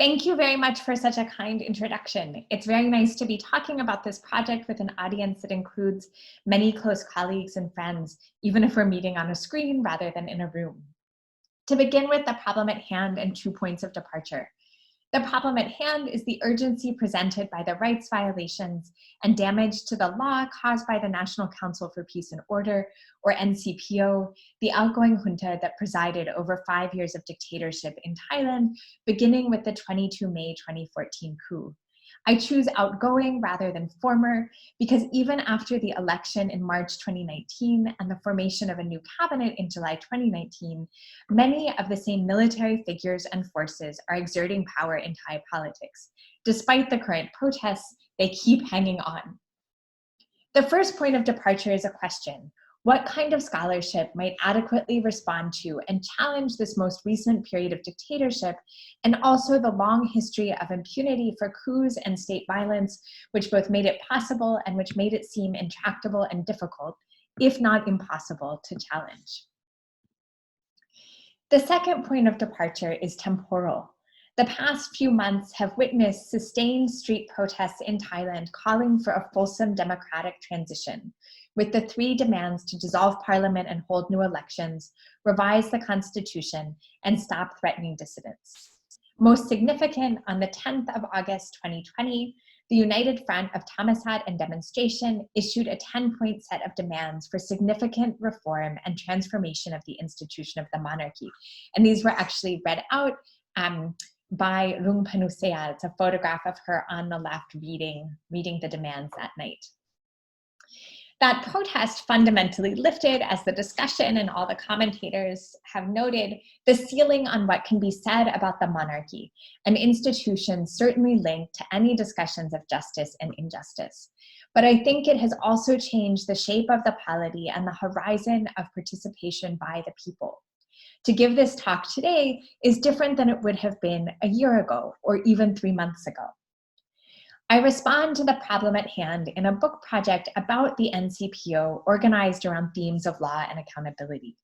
Thank you very much for such a kind introduction. It's very nice to be talking about this project with an audience that includes many close colleagues and friends, even if we're meeting on a screen rather than in a room. To begin with the problem at hand and 2 points of departure. The problem at hand is the urgency presented by the rights violations and damage to the law caused by the National Council for Peace and Order, or NCPO, the outgoing junta that presided over 5 years of dictatorship in Thailand, beginning with the 22 May 2014 coup. I choose outgoing rather than former because even after the election in March 2019 and the formation of a new cabinet in July 2019, many of the same military figures and forces are exerting power in Thai politics. Despite the current protests, they keep hanging on. The first point of departure is a question. What kind of scholarship might adequately respond to and challenge this most recent period of dictatorship, and also the long history of impunity for coups and state violence, which both made it possible and which made it seem intractable and difficult, if not impossible, to challenge? The second point of departure is temporal. The past few months have witnessed sustained street protests in Thailand calling for a fulsome democratic transition, with the 3 demands to dissolve parliament and hold new elections, revise the constitution, and stop threatening dissidents. Most significant, on the 10th of August 2020, the United Front of Thammasat and Demonstration issued a 10-point set of demands for significant reform and transformation of the institution of the monarchy. And these were actually read out by Rung Panusea. It's a photograph of her on the left reading the demands that night. That protest fundamentally lifted, as the discussion and all the commentators have noted, the ceiling on what can be said about the monarchy, an institution certainly linked to any discussions of justice and injustice. But I think it has also changed the shape of the polity and the horizon of participation by the people. To give this talk today is different than it would have been a year ago or even 3 months ago. I respond to the problem at hand in a book project about the NCPO organized around themes of law and accountability.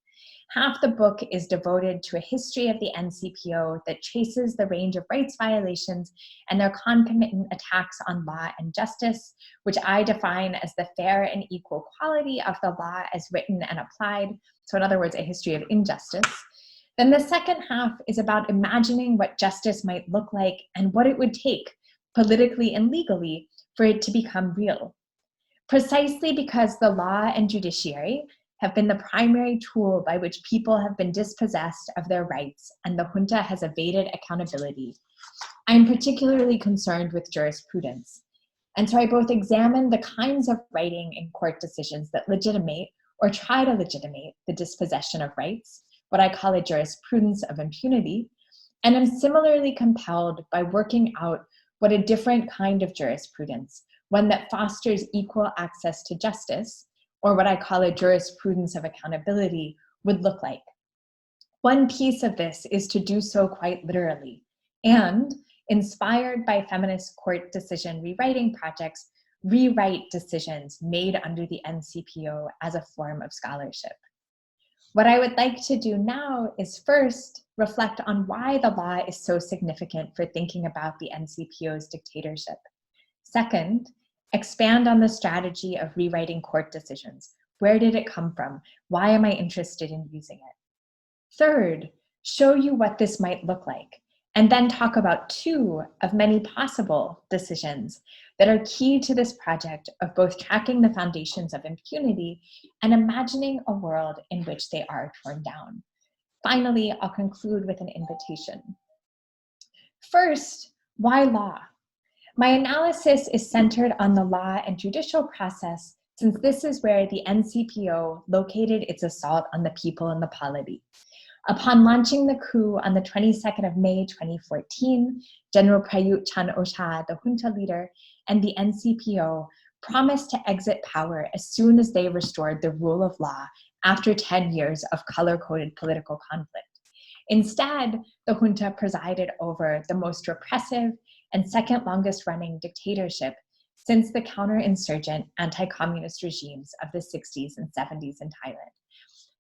Half the book is devoted to a history of the NCPO that traces the range of rights violations and their concomitant attacks on law and justice, which I define as the fair and equal quality of the law as written and applied. So in other words, a history of injustice. Then the second half is about imagining what justice might look like and what it would take politically and legally for it to become real. Precisely because the law and judiciary have been the primary tool by which people have been dispossessed of their rights and the junta has evaded accountability, I'm particularly concerned with jurisprudence. And so I both examine the kinds of writing in court decisions that legitimate or try to legitimate the dispossession of rights, what I call a jurisprudence of impunity, and am similarly compelled by working out what a different kind of jurisprudence, one that fosters equal access to justice, or what I call a jurisprudence of accountability, would look like. One piece of this is to do so quite literally, and, inspired by feminist court decision rewriting projects, rewrite decisions made under the NCPO as a form of scholarship. What I would like to do now is first reflect on why the law is so significant for thinking about the NCPO's dictatorship. Second, expand on the strategy of rewriting court decisions. Where did it come from? Why am I interested in using it? Third, show you what this might look like, and then talk about 2 of many possible decisions that are key to this project of both tracking the foundations of impunity and imagining a world in which they are torn down. Finally, I'll conclude with an invitation. First, why law? My analysis is centered on the law and judicial process, since this is where the NCPO located its assault on the people and the polity. Upon launching the coup on the 22nd of May 2014, General Prayut Chan-o-cha, the junta leader, and the NCPO promised to exit power as soon as they restored the rule of law after 10 years of color-coded political conflict. Instead, the junta presided over the most repressive and second longest running dictatorship since the counterinsurgent anti-communist regimes of the 60s and 70s in Thailand.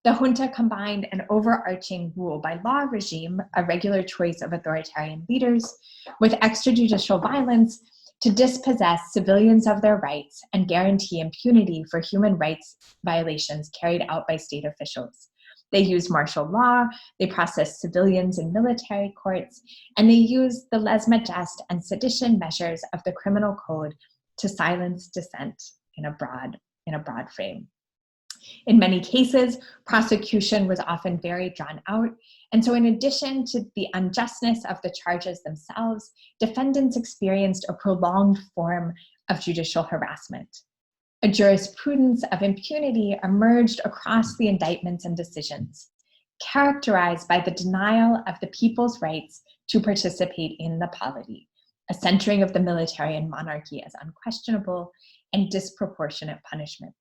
The junta combined an overarching rule by law regime, a regular choice of authoritarian leaders, with extrajudicial violence to dispossess civilians of their rights and guarantee impunity for human rights violations carried out by state officials. They used martial law, they processed civilians in military courts, and they used the lèse-majesté and sedition measures of the criminal code to silence dissent in a broad frame. In many cases, prosecution was often very drawn out, and so in addition to the unjustness of the charges themselves, defendants experienced a prolonged form of judicial harassment. A jurisprudence of impunity emerged across the indictments and decisions, characterized by the denial of the people's rights to participate in the polity, a centering of the military and monarchy as unquestionable, and disproportionate punishment.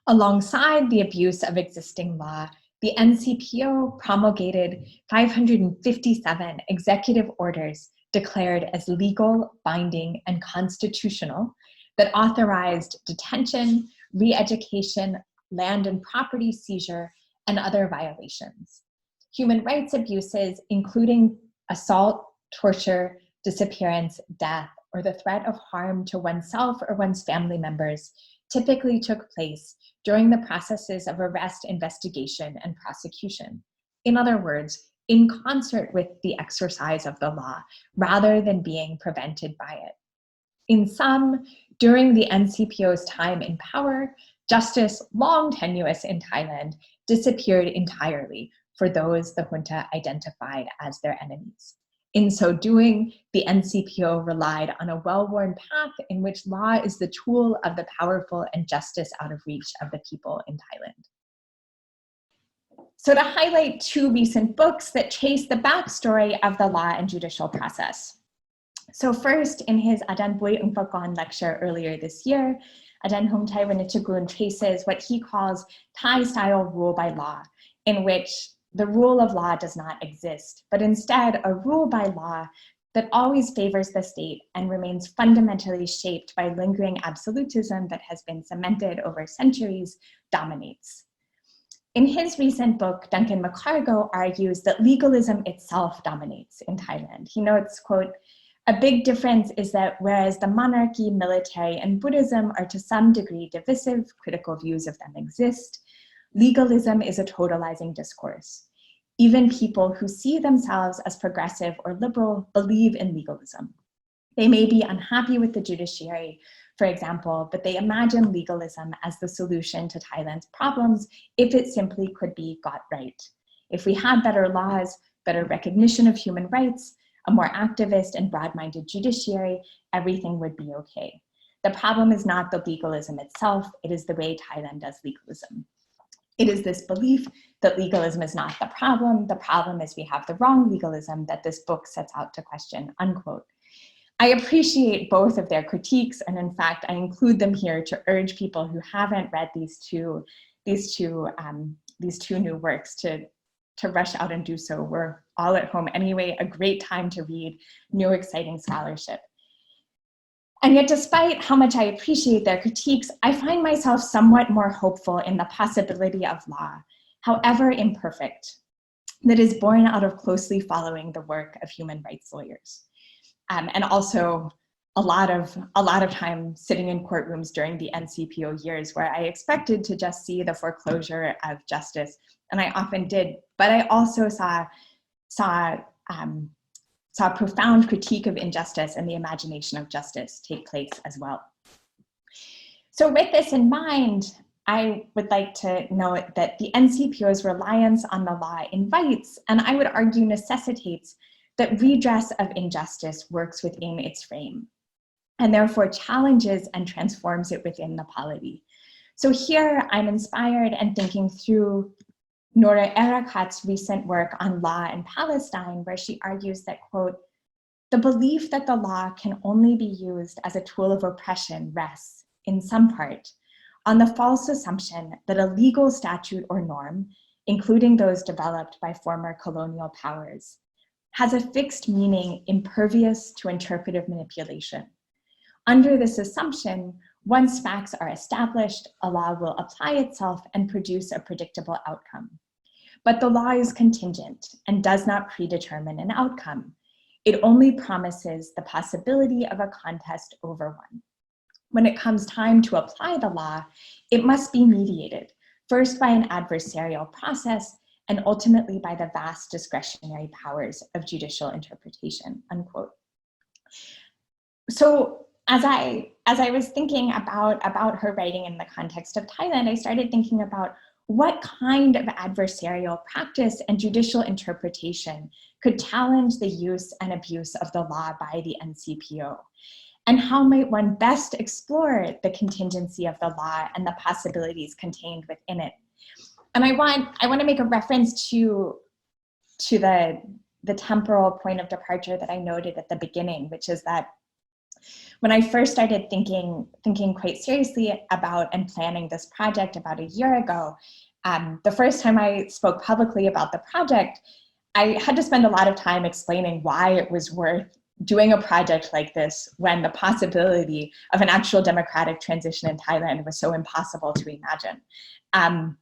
Alongside the abuse of existing law, the NCPO promulgated 557 executive orders declared as legal, binding, and constitutional that authorized detention, re-education, land and property seizure, and other violations. Human rights abuses, including assault, torture, disappearance, death, or the threat of harm to oneself or one's family members, typically took place during the processes of arrest, investigation, and prosecution. In other words, in concert with the exercise of the law, rather than being prevented by it. In sum, during the NCPO's time in power, justice, long tenuous in Thailand, disappeared entirely for those the junta identified as their enemies. In so doing, the NCPO relied on a well-worn path in which law is the tool of the powerful and justice out of reach of the people in Thailand. So to highlight two recent books that trace the backstory of the law and judicial process. So first, in his Adan Bui Umpakon lecture earlier this year, Adan Humthai Wanichagun traces what he calls Thai-style rule by law, in which the rule of law does not exist, but instead a rule by law that always favors the state and remains fundamentally shaped by lingering absolutism that has been cemented over centuries dominates. In his recent book, Duncan McCargo argues that legalism itself dominates in Thailand. He notes, quote, "A big difference is that whereas the monarchy, military, and Buddhism are to some degree divisive, critical views of them exist, legalism is a totalizing discourse. Even people who see themselves as progressive or liberal believe in legalism. They may be unhappy with the judiciary, for example, but they imagine legalism as the solution to Thailand's problems if it simply could be got right. If we had better laws, better recognition of human rights, a more activist and broad-minded judiciary, everything would be okay. The problem is not the legalism itself, it is the way Thailand does legalism. It is this belief that legalism is not the problem is we have the wrong legalism that this book sets out to question," unquote. I appreciate both of their critiques, and in fact, I include them here to urge people who haven't read these two new works to rush out and do so. We're all at home anyway, a great time to read new exciting scholarship. And yet, despite how much I appreciate their critiques, I find myself somewhat more hopeful in the possibility of law, however imperfect, that is born out of closely following the work of human rights lawyers. And also a lot of time sitting in courtrooms during the NCPO years where I expected to just see the foreclosure of justice, and I often did, but I also saw profound critique of injustice and the imagination of justice take place as well. So with this in mind, I would like to note that the NCPO's reliance on the law invites, and I would argue necessitates, that redress of injustice works within its frame, and therefore challenges and transforms it within the polity. So here I'm inspired and thinking through Nora Erakat's recent work on law in Palestine, where she argues that, quote, "The belief that the law can only be used as a tool of oppression rests, in some part, on the false assumption that a legal statute or norm, including those developed by former colonial powers, has a fixed meaning impervious to interpretive manipulation. Under this assumption, Once facts are established, a law will apply itself and produce a predictable outcome. But the law is contingent and does not predetermine an outcome. It only promises the possibility of a contest over one. When it comes time to apply the law, it must be mediated, first by an adversarial process and ultimately by the vast discretionary powers of judicial interpretation, unquote. So as I was thinking about her writing in the context of Thailand, I started thinking about what kind of adversarial practice and judicial interpretation could challenge the use and abuse of the law by the NCPO? And how might one best explore the contingency of the law and the possibilities contained within it? And I want to make a reference to the temporal point of departure that I noted at the beginning, which is that when I first started thinking quite seriously about and planning this project about a year ago, the first time I spoke publicly about the project, I had to spend a lot of time explaining why it was worth doing a project like this when the possibility of an actual democratic transition in Thailand was so impossible to imagine. And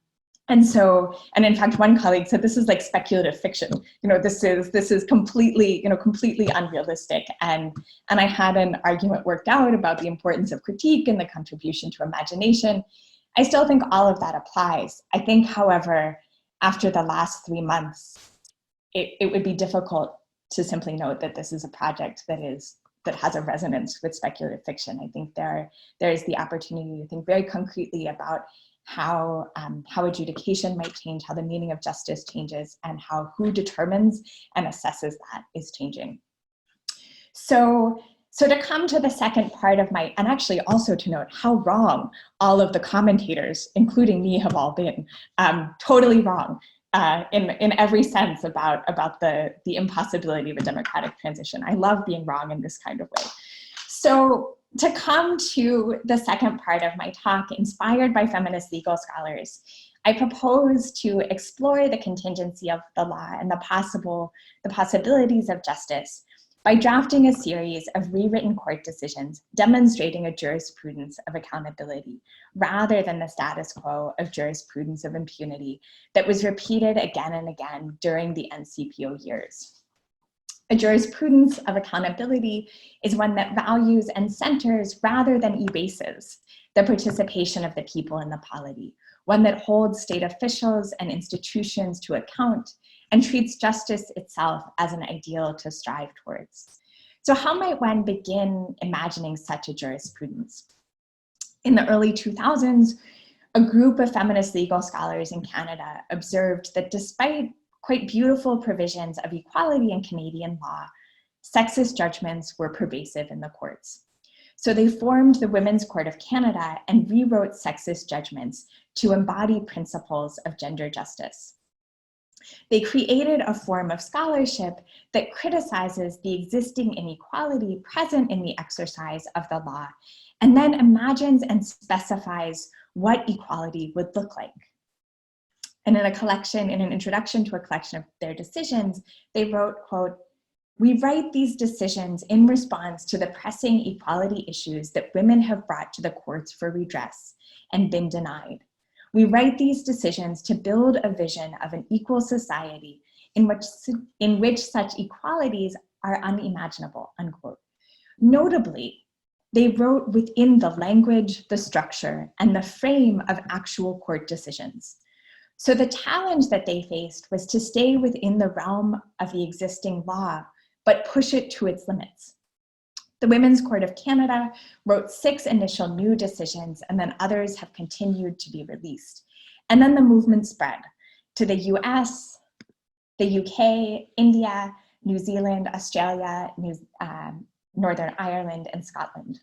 in fact, one colleague said, this is like speculative fiction. This is completely unrealistic. And I had an argument worked out about the importance of critique and the contribution to imagination. I still think all of that applies. I think, however, after the last 3 months, it would be difficult to simply note that this is a project that has a resonance with speculative fiction. I think there is the opportunity to think very concretely about how adjudication might change, how the meaning of justice changes, and how who determines and assesses that is changing. So to come to the second part of my, and actually also to note how wrong all of the commentators, including me, have all been, totally wrong. In every sense about the impossibility of a democratic transition. I love being wrong in this kind of way. So to come to the second part of my talk, inspired by feminist legal scholars, I propose to explore the contingency of the law and the possibilities of justice by drafting a series of rewritten court decisions demonstrating a jurisprudence of accountability rather than the status quo of jurisprudence of impunity that was repeated again and again during the NCPO years. A jurisprudence of accountability is one that values and centers rather than erases the participation of the people in the polity, one that holds state officials and institutions to account and treats justice itself as an ideal to strive towards. So how might one begin imagining such a jurisprudence? In the early 2000s, a group of feminist legal scholars in Canada observed that despite quite beautiful provisions of equality in Canadian law, sexist judgments were pervasive in the courts. So they formed the Women's Court of Canada and rewrote sexist judgments to embody principles of gender justice. They created a form of scholarship that criticizes the existing inequality present in the exercise of the law, and then imagines and specifies what equality would look like. And in an introduction to a collection of their decisions, they wrote, quote, "We write these decisions in response to the pressing equality issues that women have brought to the courts for redress and been denied. We write these decisions to build a vision of an equal society in which such equalities are unimaginable," unquote. Notably, they wrote within the language, the structure, and the frame of actual court decisions. So the challenge that they faced was to stay within the realm of the existing law, but push it to its limits. The Women's Court of Canada wrote 6 initial new decisions, and then others have continued to be released. And then the movement spread to the US, the UK, India, New Zealand, Australia, Northern Ireland, and Scotland.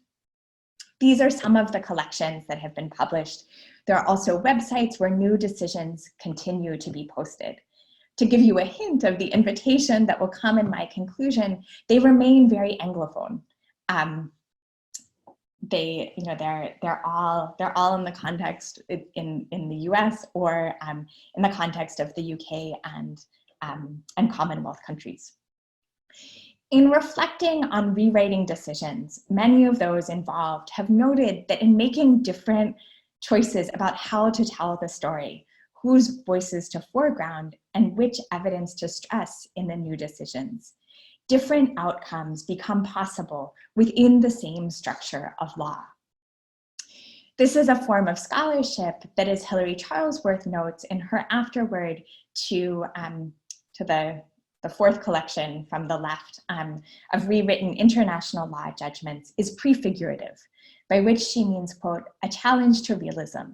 These are some of the collections that have been published. There are also websites where new decisions continue to be posted. To give you a hint of the invitation that will come in my conclusion, they remain very Anglophone. They're all in the context in the US or in the context of the UK and Commonwealth countries. In reflecting on rewriting decisions, many of those involved have noted that in making different choices about how to tell the story, whose voices to foreground, and which evidence to stress in the new decisions, different outcomes become possible within the same structure of law. This is a form of scholarship that, as Hilary Charlesworth notes in her afterword to the fourth collection from the left of rewritten international law judgments, is prefigurative, by which she means, quote, a challenge to realism,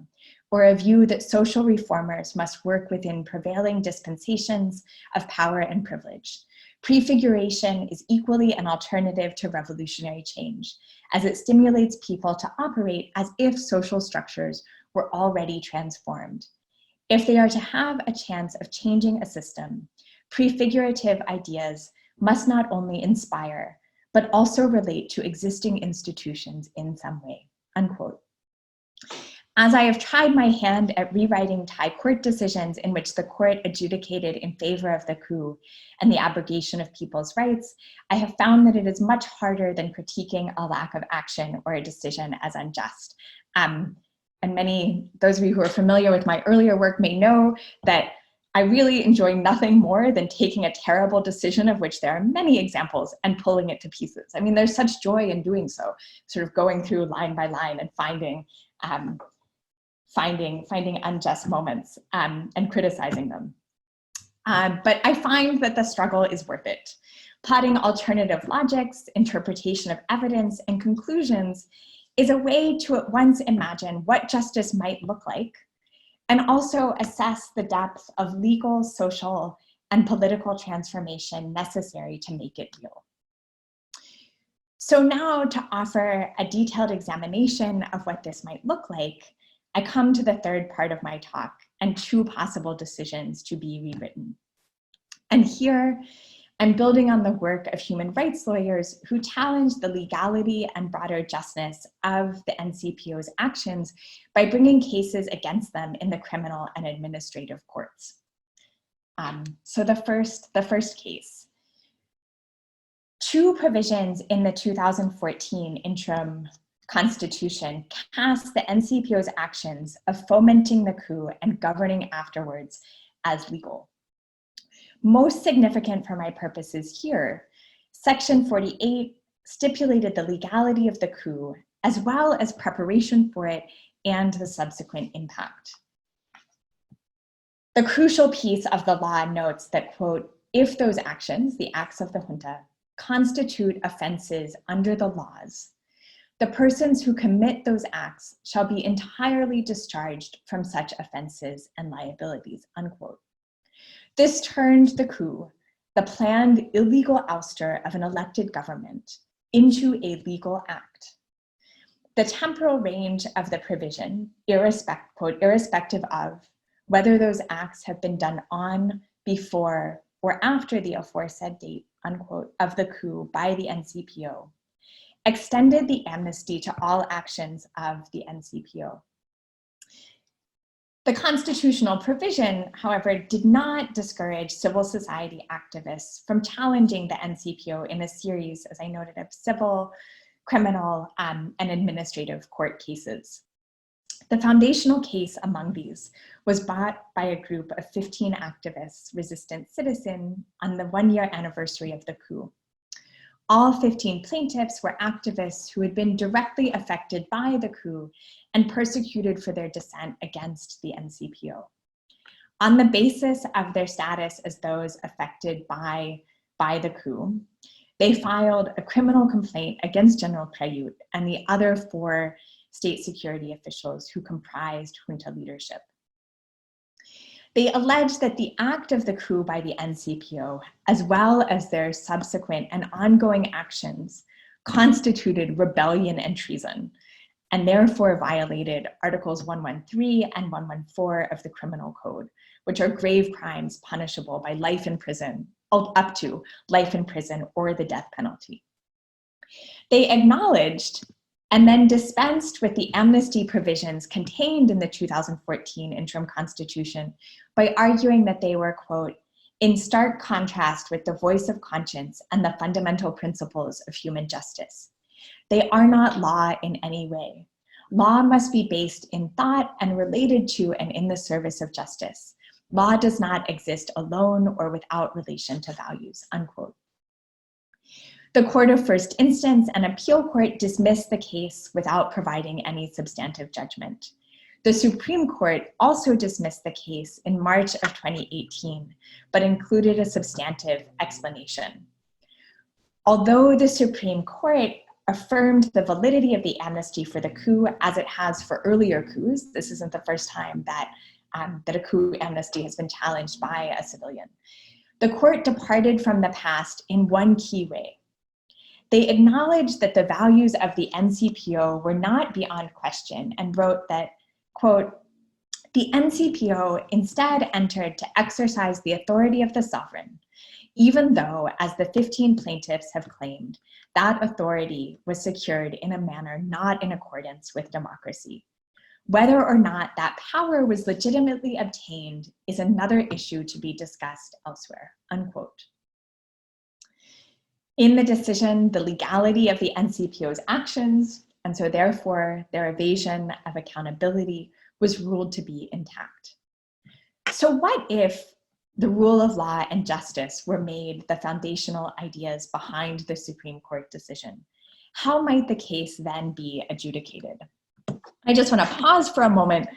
or a view that social reformers must work within prevailing dispensations of power and privilege. Prefiguration is equally an alternative to revolutionary change, as it stimulates people to operate as if social structures were already transformed. If they are to have a chance of changing a system, prefigurative ideas must not only inspire, but also relate to existing institutions in some way, unquote. As I have tried my hand at rewriting Thai court decisions in which the court adjudicated in favor of the coup and the abrogation of people's rights, I have found that it is much harder than critiquing a lack of action or a decision as unjust. And those of you who are familiar with my earlier work may know that I really enjoy nothing more than taking a terrible decision, of which there are many examples, and pulling it to pieces. I mean, there's such joy in doing so, sort of going through line by line and finding unjust moments and criticizing them. But I find that the struggle is worth it. Plotting alternative logics, interpretation of evidence, and conclusions is a way to at once imagine what justice might look like, and also assess the depth of legal, social, and political transformation necessary to make it real. So now, to offer a detailed examination of what this might look like, I come to the third part of my talk and two possible decisions to be rewritten. And here, I'm building on the work of human rights lawyers who challenge the legality and broader justness of the NCPO's actions by bringing cases against them in the criminal and administrative courts. So the first case. Two provisions in the 2014 interim constitution cast the NCPO's actions of fomenting the coup and governing afterwards as legal. Most significant for my purposes here, Section 48 stipulated the legality of the coup, as well as preparation for it and the subsequent impact. The crucial piece of the law notes that, quote, if those actions, the acts of the junta, constitute offenses under the laws, the persons who commit those acts shall be entirely discharged from such offenses and liabilities, unquote. This turned the coup, the planned illegal ouster of an elected government, into a legal act. The temporal range of the provision, irrespective of whether those acts have been done on, before, or after the aforesaid date, unquote, of the coup by the NCPO, extended the amnesty to all actions of the NCPO. The constitutional provision, however, did not discourage civil society activists from challenging the NCPO in a series, as I noted, of civil, criminal, and administrative court cases. The foundational case among these was brought by a group of 15 activists, resistant citizens, on the one-year anniversary of the coup. All 15 plaintiffs were activists who had been directly affected by the coup and persecuted for their dissent against the NCPO. On the basis of their status as those affected by the coup, they filed a criminal complaint against General Prayut and the other 4 state security officials who comprised junta leadership. They alleged that the act of the coup by the NCPO, as well as their subsequent and ongoing actions, constituted rebellion and treason, and therefore violated Articles 113 and 114 of the Criminal Code, which are grave crimes punishable by life in prison, up to life in prison or the death penalty. They acknowledged and then dispensed with the amnesty provisions contained in the 2014 interim constitution by arguing that they were, quote, in stark contrast with the voice of conscience and the fundamental principles of human justice. They are not law in any way. Law must be based in thought and related to and in the service of justice. Law does not exist alone or without relation to values, unquote. The Court of First Instance and Appeal Court dismissed the case without providing any substantive judgment. The Supreme Court also dismissed the case in March of 2018, but included a substantive explanation. Although the Supreme Court affirmed the validity of the amnesty for the coup as it has for earlier coups, this isn't the first time that a coup amnesty has been challenged by a civilian. The court departed from the past in one key way. They acknowledged that the values of the NCPO were not beyond question and wrote that, quote, the NCPO instead entered to exercise the authority of the sovereign, even though, as the 15 plaintiffs have claimed, that authority was secured in a manner not in accordance with democracy. Whether or not that power was legitimately obtained is another issue to be discussed elsewhere, unquote. In the decision, the legality of the NCPO's actions, and so therefore their evasion of accountability, was ruled to be intact. So what if the rule of law and justice were made the foundational ideas behind the Supreme Court decision? How might the case then be adjudicated? I just want to pause for a moment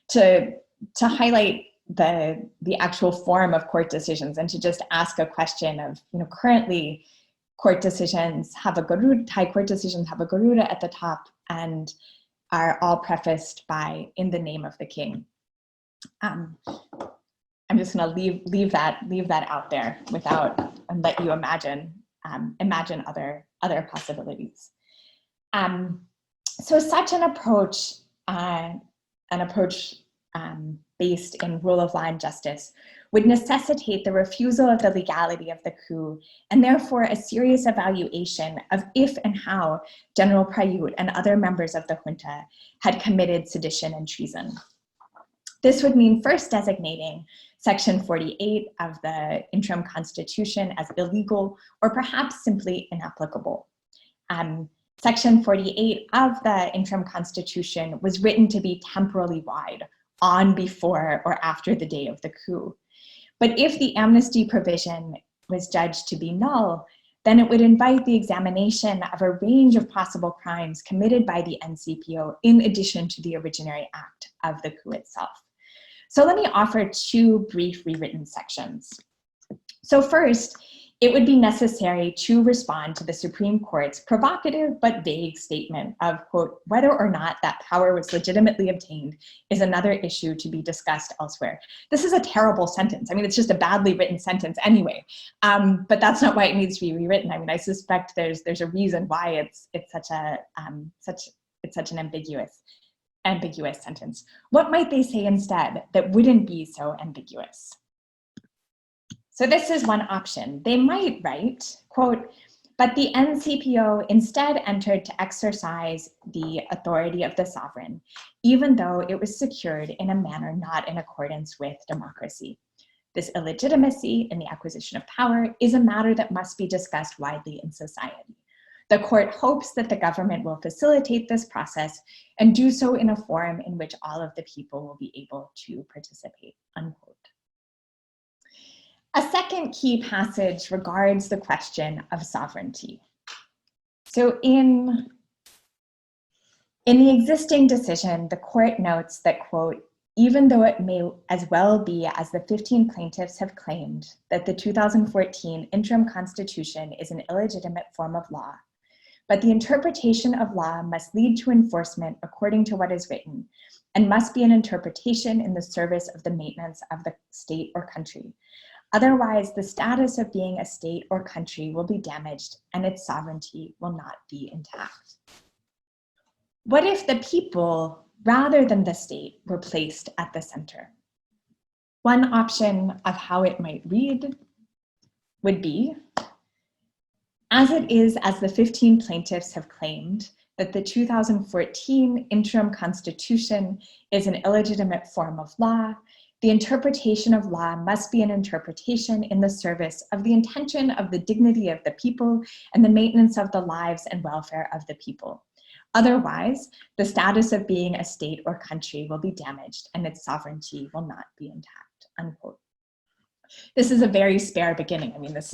to highlight the actual form of court decisions and to just ask a question of, currently court decisions have a Garuda, Thai court decisions have a Garuda at the top and are all prefaced by "in the name of the king." I'm just going to leave that out there and let you imagine other possibilities. So such an approach based in rule of law and justice would necessitate the refusal of the legality of the coup and therefore a serious evaluation of if and how General Prayut and other members of the junta had committed sedition and treason. This would mean first designating Section 48 of the interim constitution as illegal or perhaps simply inapplicable. Section 48 of the interim constitution was written to be temporally wide, on, before, or after the day of the coup. But if the amnesty provision was judged to be null, then it would invite the examination of a range of possible crimes committed by the NCPO in addition to the originary act of the coup itself. So let me offer two brief rewritten sections. So first, it would be necessary to respond to the Supreme Court's provocative but vague statement of, quote, whether or not that power was legitimately obtained is another issue to be discussed elsewhere. This is a terrible sentence. I mean, it's just a badly written sentence anyway, but that's not why it needs to be rewritten. I mean, I suspect there's a reason why it's such an ambiguous sentence. What might they say instead that wouldn't be so ambiguous? So this is one option. They might write, quote, but the NCPO instead entered to exercise the authority of the sovereign, even though it was secured in a manner not in accordance with democracy. This illegitimacy in the acquisition of power is a matter that must be discussed widely in society. The court hopes that the government will facilitate this process and do so in a forum in which all of the people will be able to participate, unquote. A second key passage regards the question of sovereignty. So in the existing decision, the court notes that, quote, even though it may as well be, as the 15 plaintiffs have claimed, that the 2014 interim constitution is an illegitimate form of law, but the interpretation of law must lead to enforcement according to what is written, and must be an interpretation in the service of the maintenance of the state or country. Otherwise, the status of being a state or country will be damaged and its sovereignty will not be intact. What if the people, rather than the state, were placed at the center? One option of how it might read would be, as it is as the 15 plaintiffs have claimed, that the 2014 interim constitution is an illegitimate form of law, The interpretation of law must be an interpretation in the service of the intention of the dignity of the people and the maintenance of the lives and welfare of the people. Otherwise, the status of being a state or country will be damaged and its sovereignty will not be intact, unquote. This is a very spare beginning. I mean, it's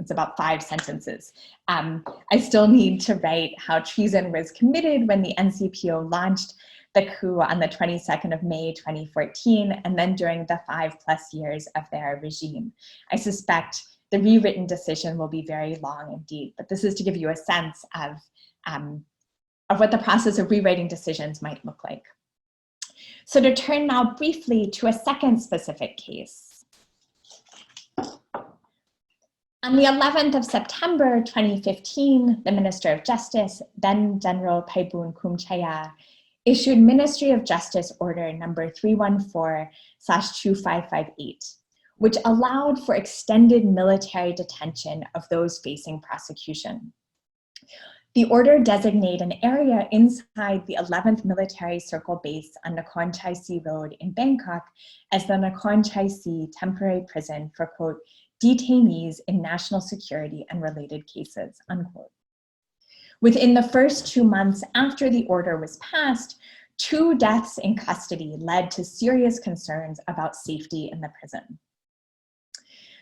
about 5 sentences. I still need to write how treason was committed when the NCPO launched the coup on the 22nd of May, 2014, and then during the 5+ years of their regime. I suspect the rewritten decision will be very long indeed, but this is to give you a sense of what the process of rewriting decisions might look like. So to turn now briefly to a second specific case. On the 11th of September 2015, the Minister of Justice, then General Paibun Kumchaya, issued Ministry of Justice Order number 314/2558, which allowed for extended military detention of those facing prosecution. The order designated an area inside the 11th Military Circle Base on Nakhon Chai Si Road in Bangkok as the Nakhon Chai Si Temporary Prison for, quote, detainees in national security and related cases, unquote. Within the first 2 months after the order was passed, 2 deaths in custody led to serious concerns about safety in the prison.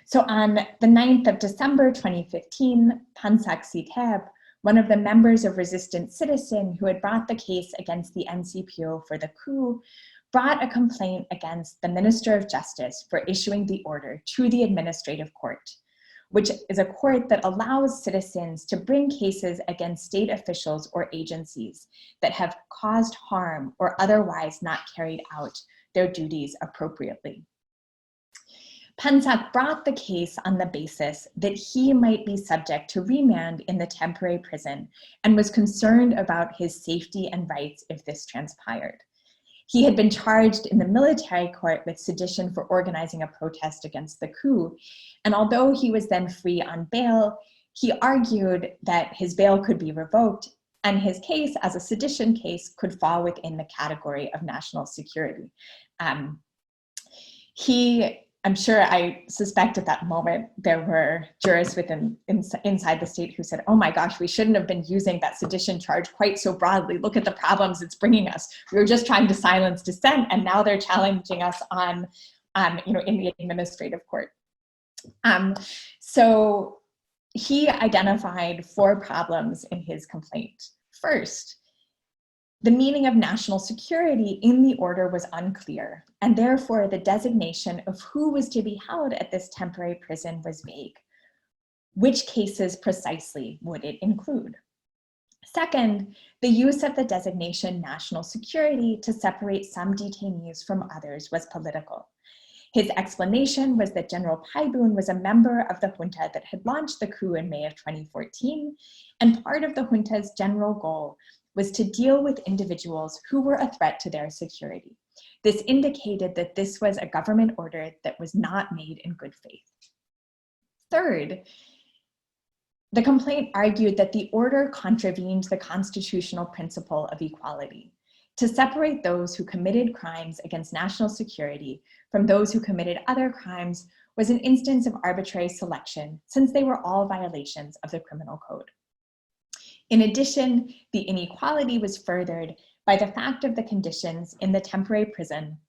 So on the 9th of December 2015, Pansak Sithep, one of the members of Resistant Citizen who had brought the case against the NCPO for the coup, brought a complaint against the Minister of Justice for issuing the order to the Administrative Court, which is a court that allows citizens to bring cases against state officials or agencies that have caused harm or otherwise not carried out their duties appropriately. Pansak brought the case on the basis that he might be subject to remand in the temporary prison and was concerned about his safety and rights if this transpired. He had been charged in the military court with sedition for organizing a protest against the coup, and although he was then free on bail, he argued that his bail could be revoked and his case as a sedition case could fall within the category of national security. I'm sure, I suspect at that moment, there were jurists inside the state who said, oh my gosh, we shouldn't have been using that sedition charge quite so broadly. Look at the problems it's bringing us. We were just trying to silence dissent, and now they're challenging us on, in the administrative court. So he identified 4 problems in his complaint. First, the meaning of national security in the order was unclear, and therefore the designation of who was to be held at this temporary prison was vague. Which cases precisely would it include? Second, the use of the designation national security to separate some detainees from others was political. His explanation was that General Paibun was a member of the junta that had launched the coup in May of 2014, and part of the junta's general goal was to deal with individuals who were a threat to their security. This indicated that this was a government order that was not made in good faith. Third, the complaint argued that the order contravened the constitutional principle of equality. To separate those who committed crimes against national security from those who committed other crimes was an instance of arbitrary selection, since they were all violations of the criminal code. In addition, the inequality was furthered by the fact of the conditions in the temporary prison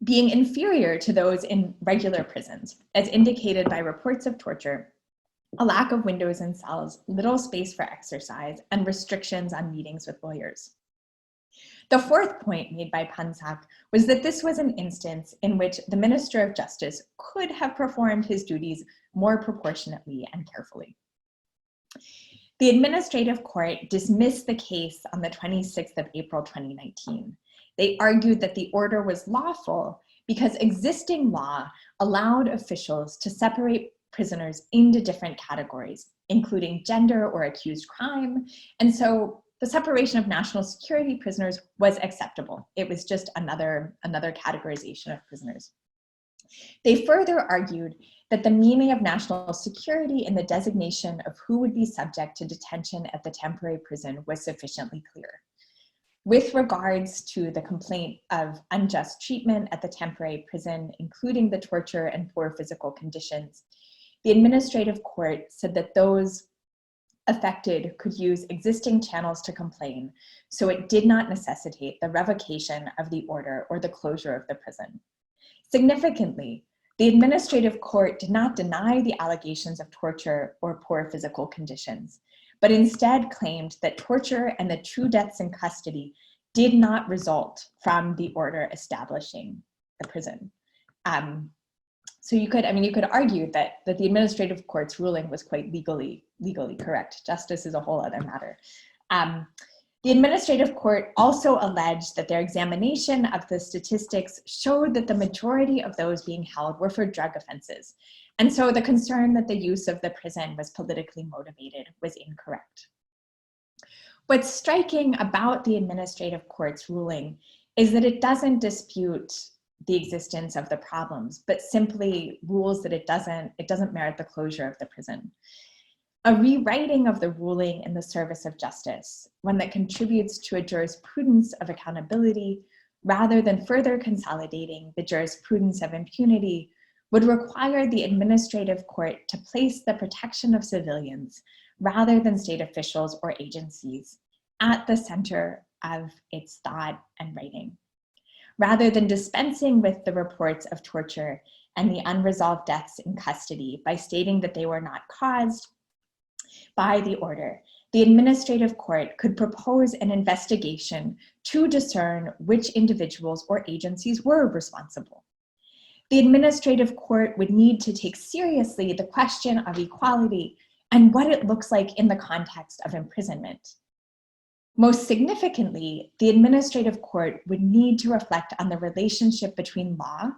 being inferior to those in regular prisons, as indicated by reports of torture, a lack of windows in cells, little space for exercise, and restrictions on meetings with lawyers. The fourth point made by Pansak was that this was an instance in which the Minister of Justice could have performed his duties more proportionately and carefully. The administrative court dismissed the case on the 26th of April 2019. They argued that the order was lawful because existing law allowed officials to separate prisoners into different categories, including gender or accused crime. And so the separation of national security prisoners was acceptable. It was just another categorization of prisoners. They further argued that the meaning of national security in the designation of who would be subject to detention at the temporary prison was sufficiently clear. With regards to the complaint of unjust treatment at the temporary prison, including the torture and poor physical conditions, the administrative court said that those affected could use existing channels to complain, so it did not necessitate the revocation of the order or the closure of the prison. Significantly, the administrative court did not deny the allegations of torture or poor physical conditions, but instead claimed that torture and the true deaths in custody did not result from the order establishing the prison. So you could argue that the administrative court's ruling was quite legally correct. Justice is a whole other matter. The administrative court also alleged that their examination of the statistics showed that the majority of those being held were for drug offenses. And so the concern that the use of the prison was politically motivated was incorrect. What's striking about the administrative court's ruling is that it doesn't dispute the existence of the problems, but simply rules that it doesn't merit the closure of the prison. A rewriting of the ruling in the service of justice, one that contributes to a jurisprudence of accountability rather than further consolidating the jurisprudence of impunity, would require the administrative court to place the protection of civilians rather than state officials or agencies at the center of its thought and writing. Rather than dispensing with the reports of torture and the unresolved deaths in custody by stating that they were not caused by the order, the administrative court could propose an investigation to discern which individuals or agencies were responsible. The administrative court would need to take seriously the question of equality and what it looks like in the context of imprisonment. Most significantly, the administrative court would need to reflect on the relationship between law,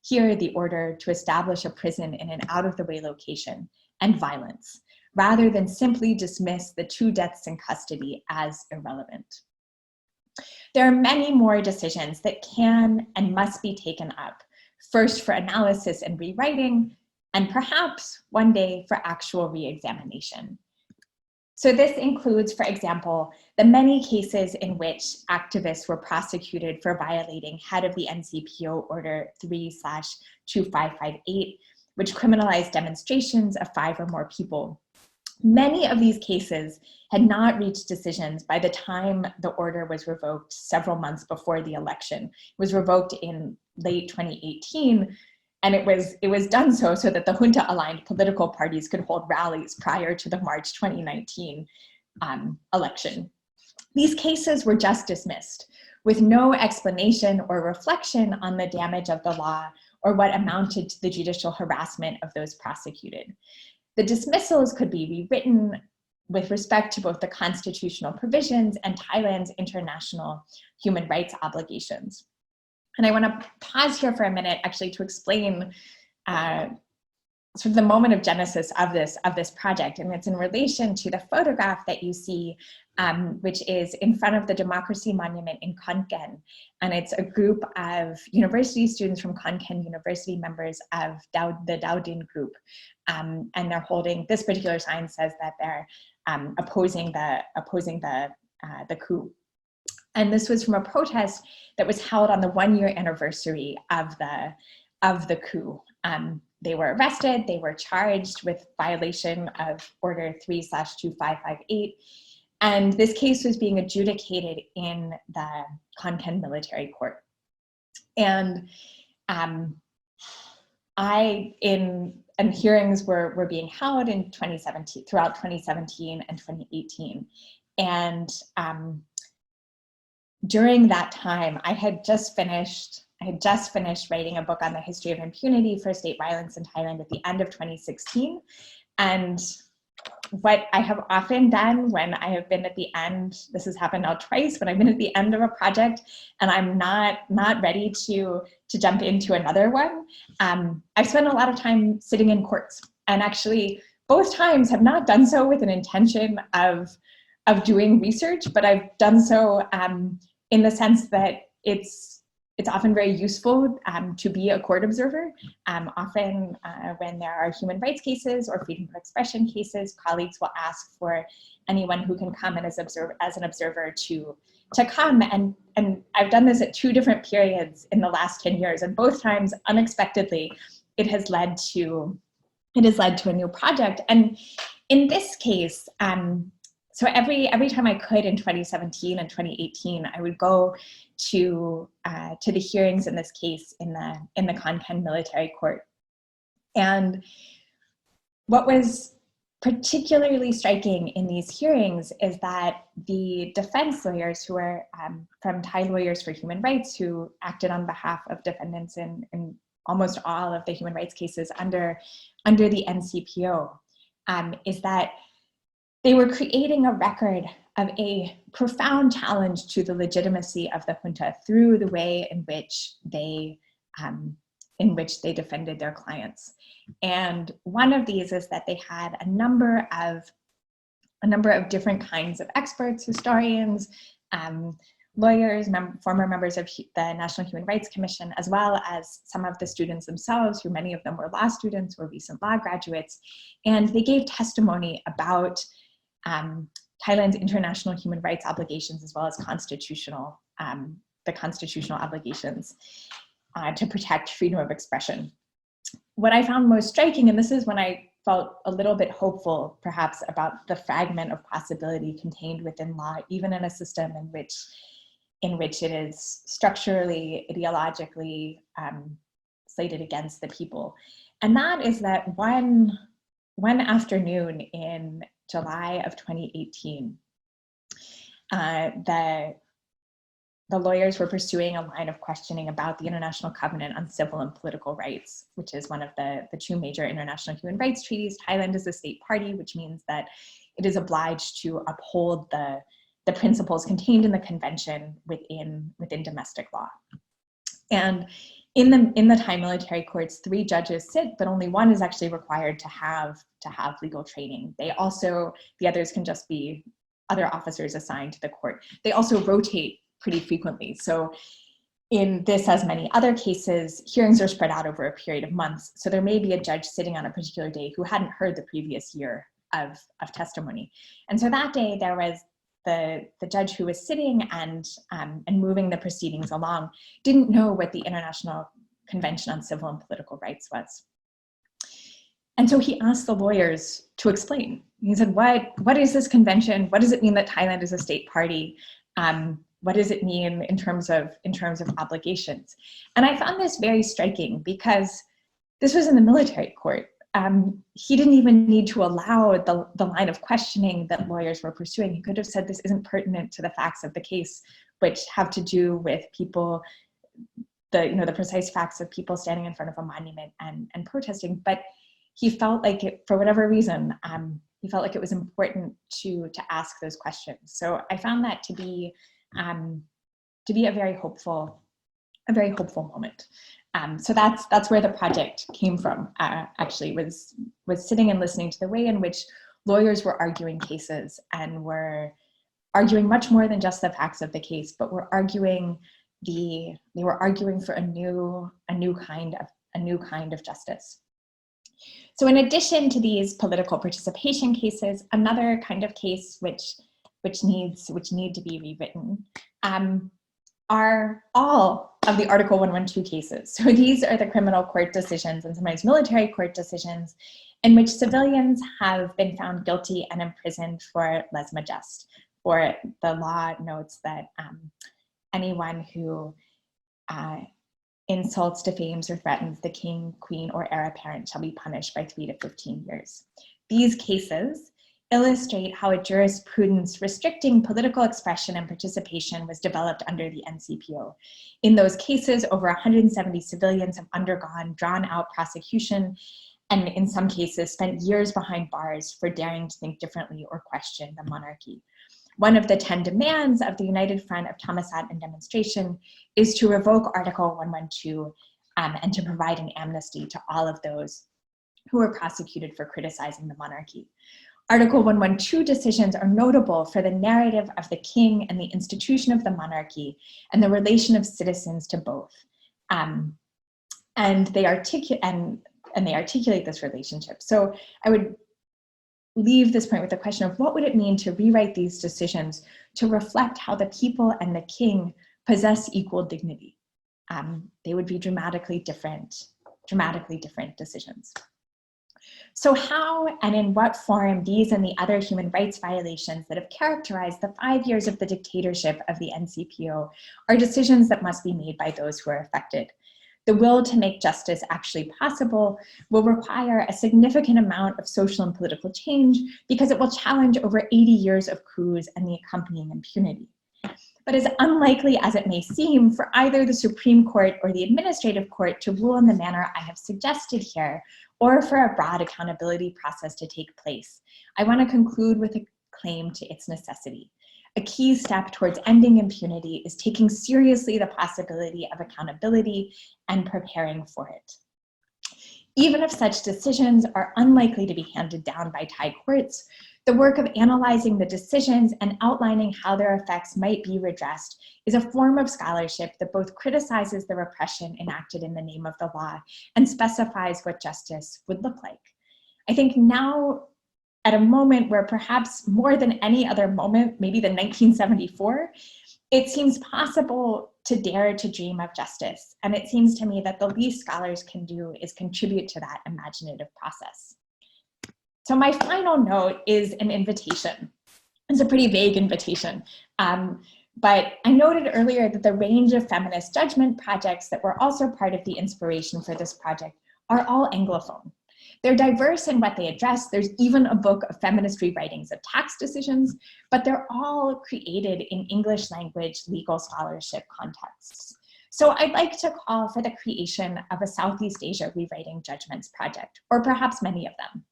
here the order to establish a prison in an out-of-the-way location, and violence, rather than simply dismiss the true deaths in custody as irrelevant. There are many more decisions that can and must be taken up, first for analysis and rewriting, and perhaps one day for actual re-examination. So this includes, for example, the many cases in which activists were prosecuted for violating head of the NCPO Order 3/2558, which criminalized demonstrations of 5 or more people. Many of these cases had not reached decisions by the time the order was revoked several months before the election. It was revoked in late 2018, and it was done so that the junta-aligned political parties could hold rallies prior to the March 2019 election. These cases were just dismissed with no explanation or reflection on the damage of the law or what amounted to the judicial harassment of those prosecuted. The dismissals could be rewritten with respect to both the constitutional provisions and Thailand's international human rights obligations. And I want to pause here for a minute actually to explain sort of the moment of genesis of this project. And it's in relation to the photograph that you see, which is in front of the Democracy Monument in Khon Kaen. And it's a group of university students from Khon Kaen University, members of the Dao Din group. And they're holding, this particular sign says that they're opposing the coup. And this was from a protest that was held on the 1-year anniversary of the coup. They were arrested, they were charged with violation of Order 3/2558. And this case was being adjudicated in the Khon Kaen military court. And hearings were being held in 2017, throughout 2017 and 2018. And during that time, I had just finished writing a book on the history of impunity for state violence in Thailand at the end of 2016. And what I have often done when I have been at the end, this has happened now twice, when I've been at the end of a project and I'm not ready to jump into another one, I've spent a lot of time sitting in courts. And actually, both times have not done so with an intention of doing research, but I've done so in the sense that it's it's often very useful to be a court observer. Often when there are human rights cases or freedom of expression cases, colleagues will ask for anyone who can come as an observer to come. And I've done this at 2 different periods in the last 10 years, and both times, unexpectedly, it has led to a new project. And in this case, so every time I could in 2017 and 2018, I would go to the hearings in this case in the Konkan military court. And what was particularly striking in these hearings is that the defense lawyers, who are from Thai Lawyers for Human Rights, who acted on behalf of defendants in almost all of the human rights cases under the NCPO, is that they were creating a record of a profound challenge to the legitimacy of the junta through the way in which they defended their clients. And one of these is that they had a number of different kinds of experts, historians, lawyers, former members of the National Human Rights Commission, as well as some of the students themselves, who many of them were law students or recent law graduates. And they gave testimony about Thailand's international human rights obligations, as well as the constitutional obligations to protect freedom of expression. What I found most striking, and this is when I felt a little bit hopeful, perhaps, about the fragment of possibility contained within law, even in a system in which it is structurally, ideologically slated against the people. And that is that one afternoon in July of 2018, the lawyers were pursuing a line of questioning about the International Covenant on Civil and Political Rights, which is one of the 2 major international human rights treaties. Thailand is a state party, which means that it is obliged to uphold the principles contained in the convention within domestic law. And in the Thai military courts, 3 judges sit, but only 1 is actually required to have legal training. The others can just be other officers assigned to the court. They also rotate pretty frequently. So in this, as many other cases, hearings are spread out over a period of months. So there may be a judge sitting on a particular day who hadn't heard the previous year of testimony. And so that day there was the judge who was sitting and moving the proceedings along didn't know what the International Convention on Civil and Political Rights was. And so he asked the lawyers to explain. He said, what is this convention? What does it mean that Thailand is a state party? What does it mean in terms of obligations? And I found this very striking because this was in the military court. He didn't even need to allow the line of questioning that lawyers were pursuing. He could have said this isn't pertinent to the facts of the case, which have to do with people, the precise facts of people standing in front of a monument and protesting. But he felt like it, for whatever reason, he felt like it was important to ask those questions. So I found that to be a very hopeful moment. So that's where the project came from. Actually, was sitting and listening to the way in which lawyers were arguing cases, and were arguing much more than just the facts of the case, but were arguing for a new kind of justice. So in addition to these political participation cases, another kind of case which need to be rewritten are all of the Article 112 cases. So these are the criminal court decisions and sometimes military court decisions in which civilians have been found guilty and imprisoned for lèse majesté, or the law notes that anyone who insults, defames, or threatens the king, queen, or heir apparent shall be punished by 3 to 15 years. These cases illustrate how a jurisprudence restricting political expression and participation was developed under the NCPO. In those cases, over 170 civilians have undergone drawn-out prosecution, and in some cases spent years behind bars for daring to think differently or question the monarchy. One of the 10 demands of the United Front of Thammasat and Demonstration is to revoke Article 112 and to provide an amnesty to all of those who were prosecuted for criticizing the monarchy. Article 112 decisions are notable for the narrative of the king and the institution of the monarchy and the relation of citizens to both. And they articulate this relationship. So I would leave this point with the question of what would it mean to rewrite these decisions to reflect how the people and the king possess equal dignity. They would be dramatically different decisions. So how and in what form these and the other human rights violations that have characterized the 5 years of the dictatorship of the NCPO are decisions that must be made by those who are affected. The will to make justice actually possible will require a significant amount of social and political change because it will challenge over 80 years of coups and the accompanying impunity. But as unlikely as it may seem for either the Supreme Court or the Administrative Court to rule in the manner I have suggested here, or for a broad accountability process to take place, I want to conclude with a claim to its necessity. A key step towards ending impunity is taking seriously the possibility of accountability and preparing for it. Even if such decisions are unlikely to be handed down by Thai courts, the work of analyzing the decisions and outlining how their effects might be redressed is a form of scholarship that both criticizes the repression enacted in the name of the law and specifies what justice would look like. I think now, at a moment where perhaps more than any other moment, maybe than 1974, it seems possible to dare to dream of justice. And it seems to me that the least scholars can do is contribute to that imaginative process. So my final note is an invitation. It's a pretty vague invitation. But I noted earlier that the range of feminist judgment projects that were also part of the inspiration for this project are all Anglophone. They're diverse in what they address. There's even a book of feminist rewritings of tax decisions, but they're all created in English language legal scholarship contexts. So I'd like to call for the creation of a Southeast Asia rewriting judgments project, or perhaps many of them.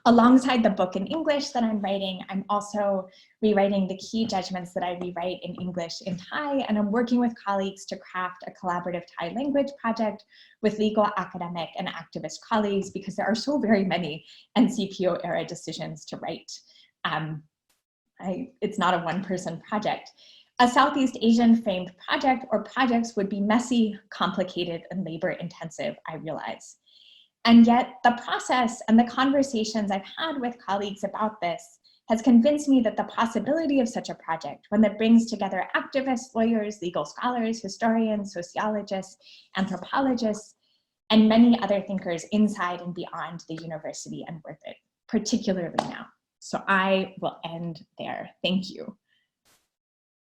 Alongside the book in English that I'm writing, I'm also rewriting the key judgments that I rewrite in English in Thai, and I'm working with colleagues to craft a collaborative Thai language project with legal, academic, and activist colleagues because there are so very many NCPO era decisions to write. It's not a one-person project. A Southeast Asian framed project or projects would be messy, complicated, and labor-intensive, I realize. And yet the process and the conversations I've had with colleagues about this has convinced me that the possibility of such a project, one that brings together activists, lawyers, legal scholars, historians, sociologists, anthropologists, and many other thinkers inside and beyond the university and worth it, particularly now. So I will end there. Thank you.